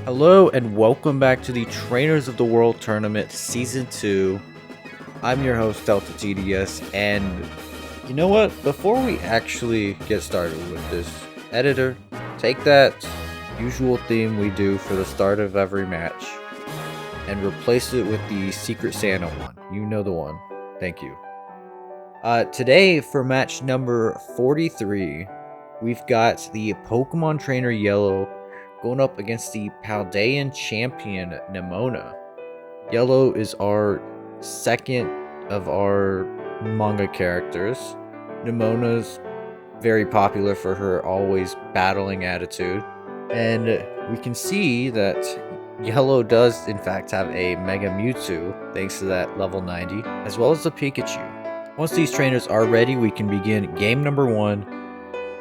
Hello and welcome back to the Trainers of the World Tournament Season 2. I'm your host DeltaTDS, and you know what? Before we actually get started with this, editor, take that usual theme we do for the start of every match and replace it with the Secret Santa one. You know the one. Thank you. Today, for match number 43, we've got the Pokemon Trainer Yellow going up against the Paldean champion Nemona. Yellow is our second of our manga characters. Nemona's very popular for her always battling attitude. And we can see that Yellow does in fact have a Mega Mewtwo thanks to that level 90, as well as the Pikachu. Once these trainers are ready, we can begin game number 1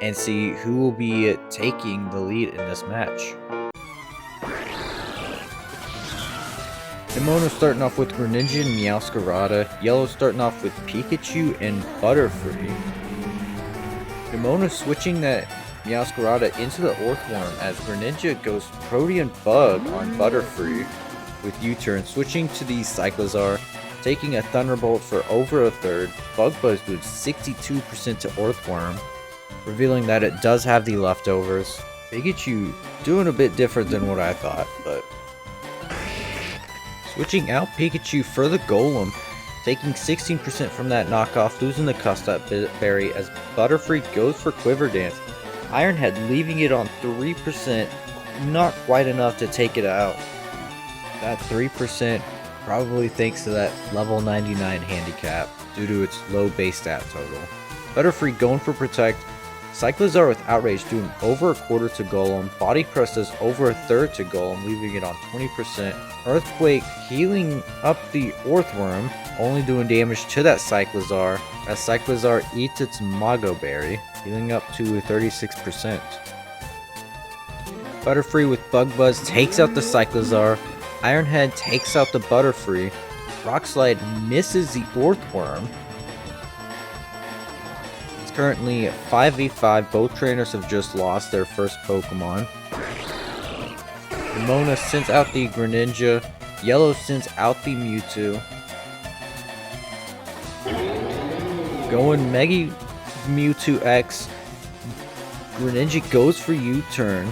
and see who will be taking the lead in this match. Nemona starting off with Greninja and Meowscarada, Yellow starting off with Pikachu and Butterfree. Nemona switching that Meowscarada into the Earthworm as Greninja goes Protean Bug on Butterfree with U-turn, switching to the Cyclizar, taking a Thunderbolt for over a third. Bug Buzz doing 62% to Earthworm, revealing that it does have the leftovers. Pikachu doing a bit different than what I thought, but switching out Pikachu for the Golem, taking 16% from that knockoff, losing the Custap Berry as Butterfree goes for Quiver Dance. Ironhead leaving it on 3%, not quite enough to take it out. That 3% probably thanks to that level 99 handicap due to its low base stat total. Butterfree going for Protect. Cyclizar with Outrage doing over a quarter to Golem. Body Crust does over a third to Golem, leaving it on 20%. Earthquake healing up the Earthworm, only doing damage to that Cyclizar, as Cyclizar eats its Mago Berry, healing up to 36%. Butterfree with Bug Buzz takes out the Cyclizar. Ironhead takes out the Butterfree. Rock Slide misses the Earthworm. It's currently 5v5. Both trainers have just lost their first Pokemon. Nemona sends out the Greninja. Yellow sends out the Mewtwo. Going Mega Mewtwo X. Greninja goes for U-turn.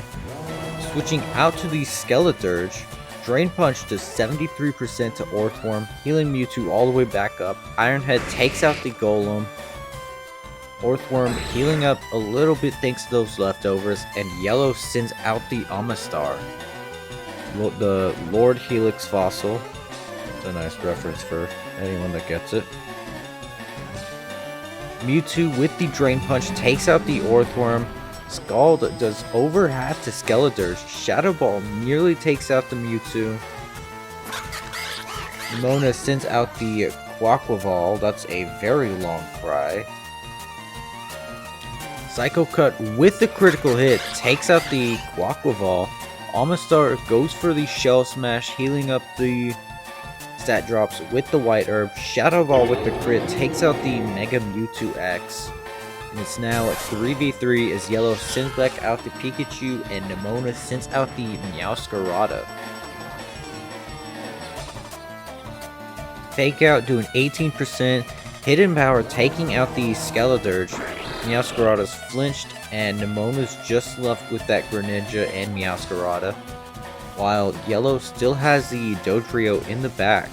Switching out to the Skeleturge. Drain Punch does 73% to Earthworm, healing Mewtwo all the way back up. Ironhead takes out the Golem. Earthworm healing up a little bit thanks to those leftovers, and Yellow sends out the Amistar. The Lord Helix fossil. It's a nice reference for anyone that gets it. Mewtwo with the Drain Punch takes out the Earthworm. Scald does over half to Skeleturge. Shadow Ball nearly takes out the Mewtwo. Nemona sends out the Quaquaval. That's a very long cry. Psycho Cut with the critical hit takes out the Quaquaval. Amistar goes for the Shell Smash, healing up the stat drops with the White Herb. Shadow Ball with the crit takes out the Mega Mewtwo X. And it's now 3v3 as Yellow sends back out the Pikachu and Nemona sends out the Meowscarada. Fake Out doing 18%. Hidden Power taking out the Skeleturge. Meowscarada's flinched and Nemona's just left with that Greninja and Meowscarada, while Yellow still has the Dodrio in the back.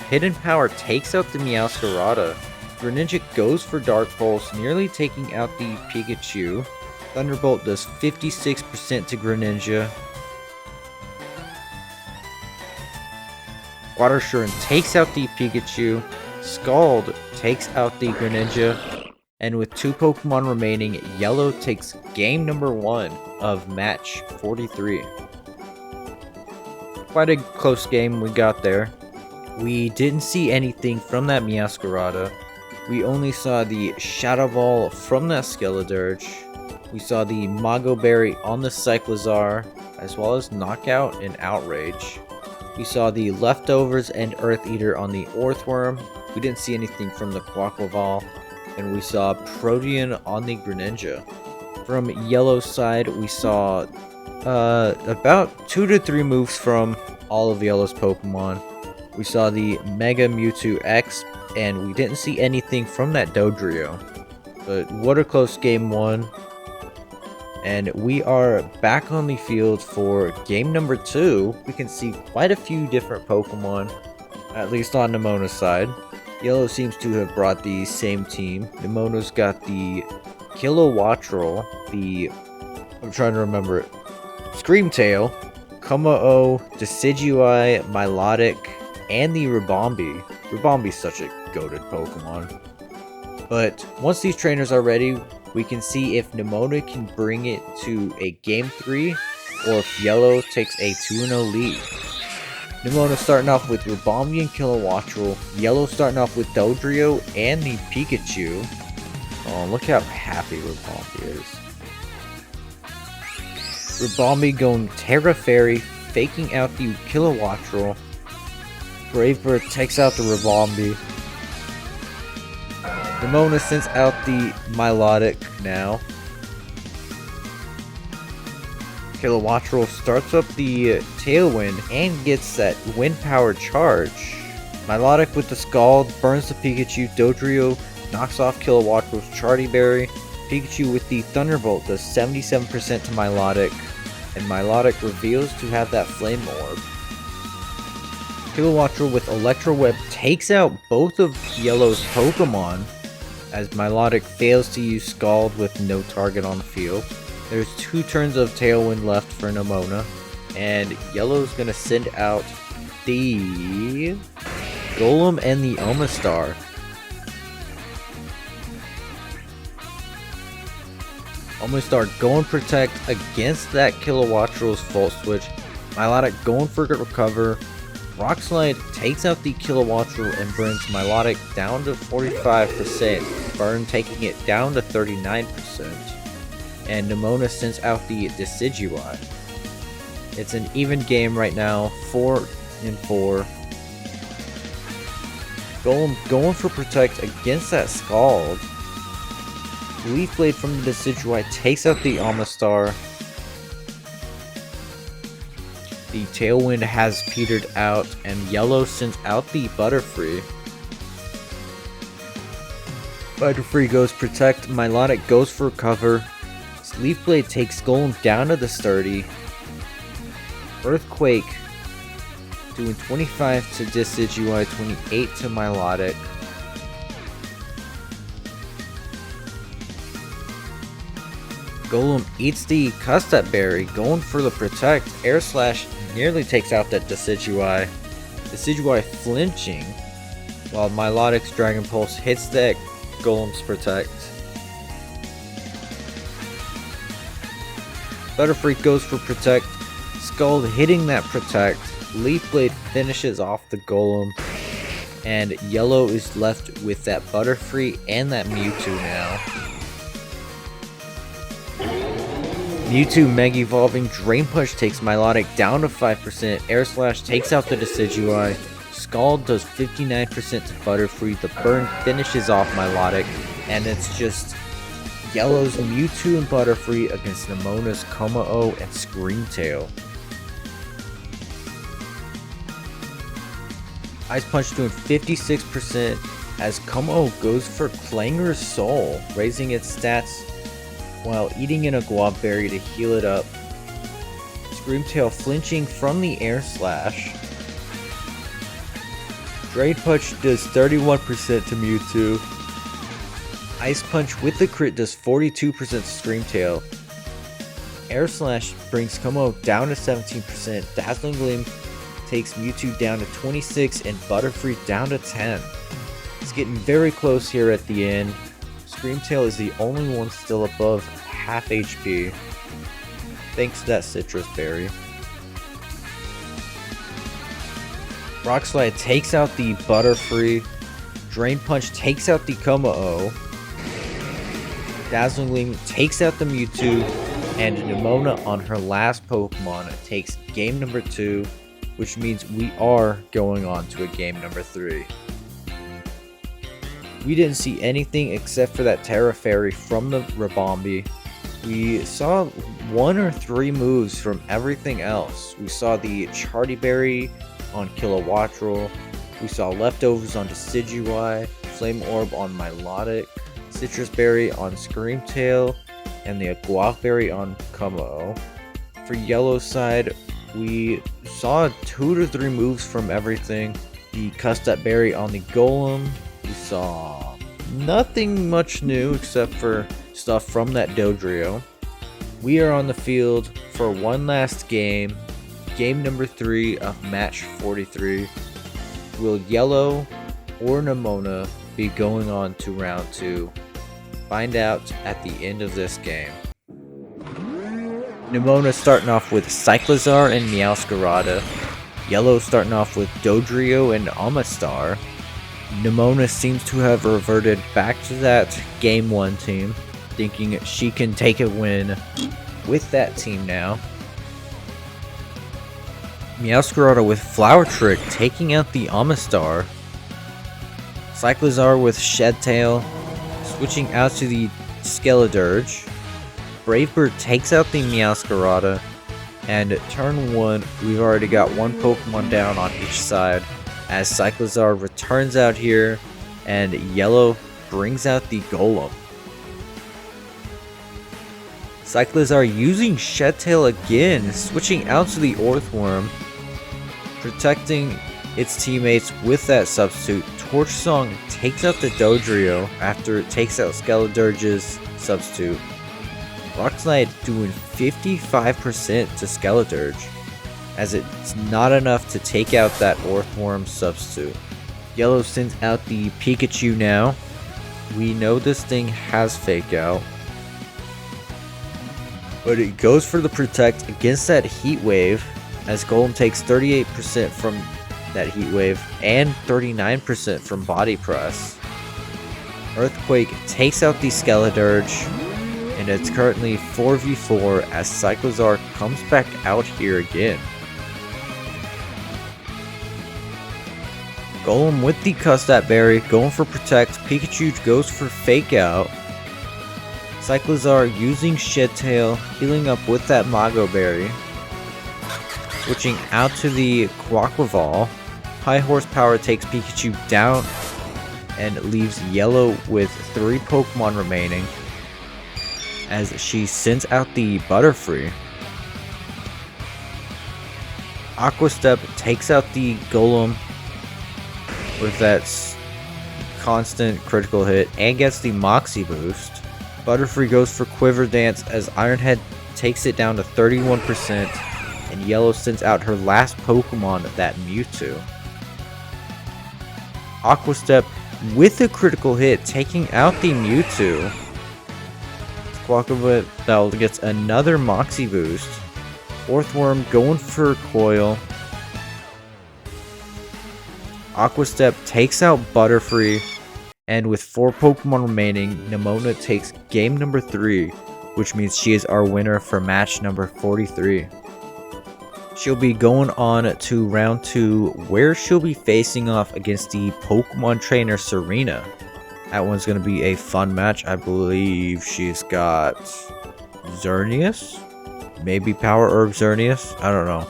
Hidden Power takes out the Meowscarada. Greninja goes for Dark Pulse, nearly taking out the Pikachu. Thunderbolt does 56% to Greninja. Water Shurin takes out the Pikachu. Scald takes out the Greninja. And with 2 Pokemon remaining, Yellow takes game number 1 of match 43. Quite a close game we got there. We didn't see anything from that Meowscarada. We only saw the Shadow Ball from that Skeleturge. We saw the Mago Berry on the Cyclizar, as well as Knockout and Outrage. We saw the Leftovers and Earth Eater on the Earthworm. We didn't see anything from the Quaquaval. And we saw Protean on the Greninja. From Yellow's side, we saw about 2 to 3 moves from all of Yellow's Pokemon. We saw the Mega Mewtwo X, and we didn't see anything from that Dodrio. But what a close game 1. And we are back on the field for game number 2. We can see quite a few different Pokemon, at least on Nemona's side. Yellow seems to have brought the same team. Nemona's got the Kilowattrel, I'm trying to remember it, Screamtail, Kommo-o, Decidueye, Milotic, and the Ribombee. Ribombee's such a goated Pokemon. But once these trainers are ready, we can see if Nemona can bring it to a Game 3, or if Yellow takes a 2-0 lead. Nemona starting off with Ribombee and Kilowattrel, Yellow starting off with Dodrio and the Pikachu. Oh, look how happy Ribombee is. Ribombee going Terra Fairy, faking out the Kilowattrel. Brave Bird takes out the Ribombee. Nemona sends out the Milotic now. Kilowattrel starts up the Tailwind and gets that Wind Power charge. Milotic with the Scald burns the Pikachu. Dodrio knocks off Kilowattrel's Charty Berry. Pikachu with the Thunderbolt does 77% to Milotic, and Milotic reveals to have that Flame Orb. Kilowattrel with Electro Web takes out both of Yellow's Pokemon, as Milotic fails to use Scald with no target on the field. There's 2 turns of Tailwind left for Nemona, and Yellow's gonna send out the Golem and the Omastar. Omastar going Protect against that Kilowattrel's Volt Switch. Milotic going for Recover. Rock Slide takes out the Kilowattrel and brings Milotic down to 45%. Burn taking it down to 39%. And Nemona sends out the Decidueye. It's an even game right now, 4-4. Golem going for Protect against that Scald. Leaf Blade from the Decidueye takes out the Omastar. The Tailwind has petered out, and Yellow sends out the Butterfree. Butterfree goes Protect, Milotic goes for Cover. Leaf Blade takes Golem down to the Sturdy. Earthquake doing 25 to Decidueye, 28 to Milotic. Golem eats the Custap Berry, going for the Protect. Air Slash nearly takes out that Decidueye. Decidueye flinching, while Milotic's Dragon Pulse hits that Golem's Protect. Butterfree goes for Protect. Scald hitting that Protect. Leaf Blade finishes off the Golem. And Yellow is left with that Butterfree and that Mewtwo now. Mewtwo Mega Evolving. Drain Punch takes Milotic down to 5%. Air Slash takes out the Decidueye. Scald does 59% to Butterfree. The Burn finishes off Milotic. And it's just Yellow's Mewtwo and Butterfree against Nemona's Kommo-o and Screamtail. Ice Punch doing 56% as Kommo-o goes for Clanger's Soul, raising its stats while eating an Guava Berry to heal it up. Screamtail flinching from the Air Slash. Drain Punch does 31% to Mewtwo. Ice Punch with the crit does 42% to Screamtail. Air Slash brings Kommo-o down to 17%. Dazzling Gleam takes Mewtwo down to 26 and Butterfree down to 10. It's getting very close here at the end. Screamtail is the only one still above half HP, thanks to that Citrus Berry. Rock Slide takes out the Butterfree. Drain Punch takes out the Kommo-o. Dazzling Gleam takes out the Mewtwo. And Nemona on her last Pokemon takes game number 2, which means we are going on to a game number 3. We didn't see anything except for that Terra Fairy from the Ribombee. We saw 1 or 3 moves from everything else. We saw the Charty Berry on Kilowattrel. We saw leftovers on Decidueye, Flame Orb on Milotic, Citrus Berry on Screamtail, and the Guava Berry on Como. For yellow side, we saw 2 to 3 moves from everything. The Custap Berry on the Golem. We saw nothing much new except for stuff from that Dodrio. We are on the field for one last game. Game number 3 of match 43. Will Yellow or Nemona be going on to round 2? Find out at the end of this game. Nemona starting off with Cyclizar and Meowscarada. Yellow starting off with Dodrio and Amistar. Nemona seems to have reverted back to that Game 1 team, thinking she can take a win with that team now. Meowscarada with Flower Trick taking out the Amistar. Cyclizar with Shed Tail, switching out to the Skeledirge. Brave Bird takes out the Meowscarada, and turn 1, we've already got 1 Pokemon down on each side, as Cyclizar returns out here, and Yellow brings out the Golem. Cyclizar using Shed Tail again, switching out to the Earthworm, protecting its teammates with that substitute. Torch Song takes out the Dodrio after it takes out Skeledirge's substitute. Rock Slide doing 55% to Skeledirge, as it's not enough to take out that Earthworm substitute. Yellow sends out the Pikachu now. We know this thing has Fake Out, but it goes for the Protect against that Heat Wave, as Golem takes 38% from that Heat Wave and 39% from Body Press. Earthquake takes out the Skeledirge, and it's currently 4v4 as Cyclizar comes back out here again. Golem with the Custap Berry, going for Protect. Pikachu goes for Fake Out. Cyclizar using Shed Tail, healing up with that Mago Berry. Switching out to the Quaquaval. High Horsepower takes Pikachu down and leaves Yellow with 3 Pokemon remaining, as she sends out the Butterfree. Aqua Step takes out the Golem with that constant critical hit and gets the Moxie boost. Butterfree goes for Quiver Dance as Ironhead takes it down to 31%, and Yellow sends out her last Pokemon, that Mewtwo. Aqua Step with a critical hit taking out the Mewtwo. Quaquaval gets another Moxie boost. Earthworm going for Coil. Aqua Step takes out Butterfree, and with 4 Pokemon remaining, Nemona takes game number 3, which means she is our winner for match number 43. She'll be going on to round 2, where she'll be facing off against the Pokemon trainer Serena. That one's going to be a fun match. I believe she's got Xerneas? Maybe Power Herb Xerneas? I don't know.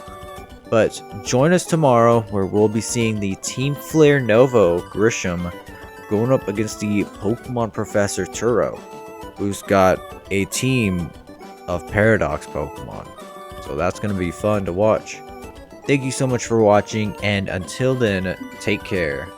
But join us tomorrow, where we'll be seeing the Team Flare Novo Grisham going up against the Pokemon Professor Turo, who's got a team of Paradox Pokemon. So that's going to be fun to watch. Thank you so much for watching, and until then, take care.